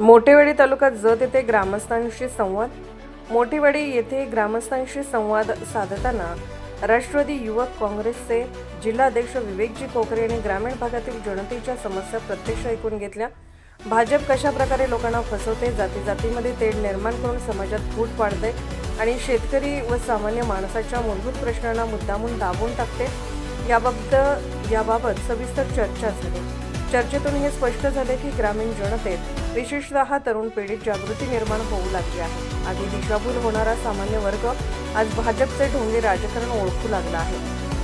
मोठेवाडी तालुक्यात जत येथे ग्रामस्थांशी संवाद। मोठेवाडी येथे ग्रामस्थांशी संवाद साधताना राष्ट्रवादी युवक काँग्रेसचे जिल्हाध्यक्ष विवेकजी कोकरे यांनी ग्रामीण भागातील जनतेच्या समस्या प्रत्यक्ष ऐकून घेतल्या। भाजप कशा प्रकारे लोकांना फसवते, जातीमध्ये तेढ निर्माण करून समाजात फूट पाडते आणि शेतकरी व सामान्य माणसाच्या मूलभूत प्रश्नांना मुद्दामून दाबून टाकते, याबाबत सविस्तर चर्चा झाली। चर्चेतून हे स्पष्ट झाले की ग्रामीण जनतेत विशेषतः तरुण पिढीत जागृती निर्माण होऊ लागली आहे। आधी दिशाभूल होणारा सामान्य वर्ग आज भाजपचे ढोंगी राजकारण ओळखू लागला आहे।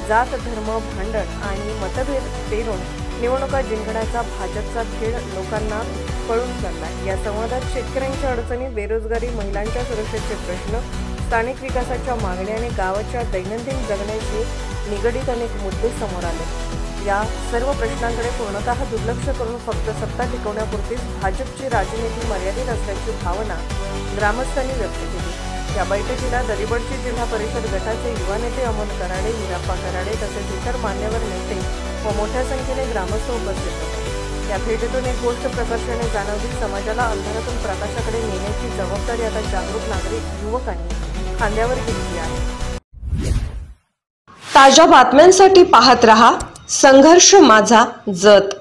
जात, धर्म, भांडण आणि मतभेद पेरून निवडणुका जिंकण्याचा भाजपचा खेळ लोकांना कळून चाललाय। या संवादात शेतकऱ्यांच्या अडचणी, बेरोजगारी, महिलांच्या सुरक्षेचे प्रश्न, स्थानिक विकासाच्या मागण्या आणि गावाच्या दैनंदिन जगण्याशी निगडीत अनेक मुद्दे समोर आले। या सर्व प्रश्नांकडे पूर्णतः दुर्लक्ष करून फक्त सत्ता टिकवण्यापुरतीच भाजपची राजनीती मर्यादित असल्याची भावना ग्रामस्थांनी व्यक्त केली। या बैठकीला दरिबडची जिल्हा परिषद गटाचे युवा नेते अमोल कराडे, हिराप्पा कराडे तसेच इतर मान्यवर नेते व मोठ्या संख्येने ग्रामस्थ उपस्थित होते। या भेटीतून एक गोष्ट प्रकर्षाने जाणवली, समाजाला अंधारातून प्रकाशाकडे नेण्याची जबाबदारी आता जागरूक नागरिक युवकांनी खांद्यावर घेतली आहे। ताज्या बातम्यांसाठी पाहत रहा संघर्ष माझा जत।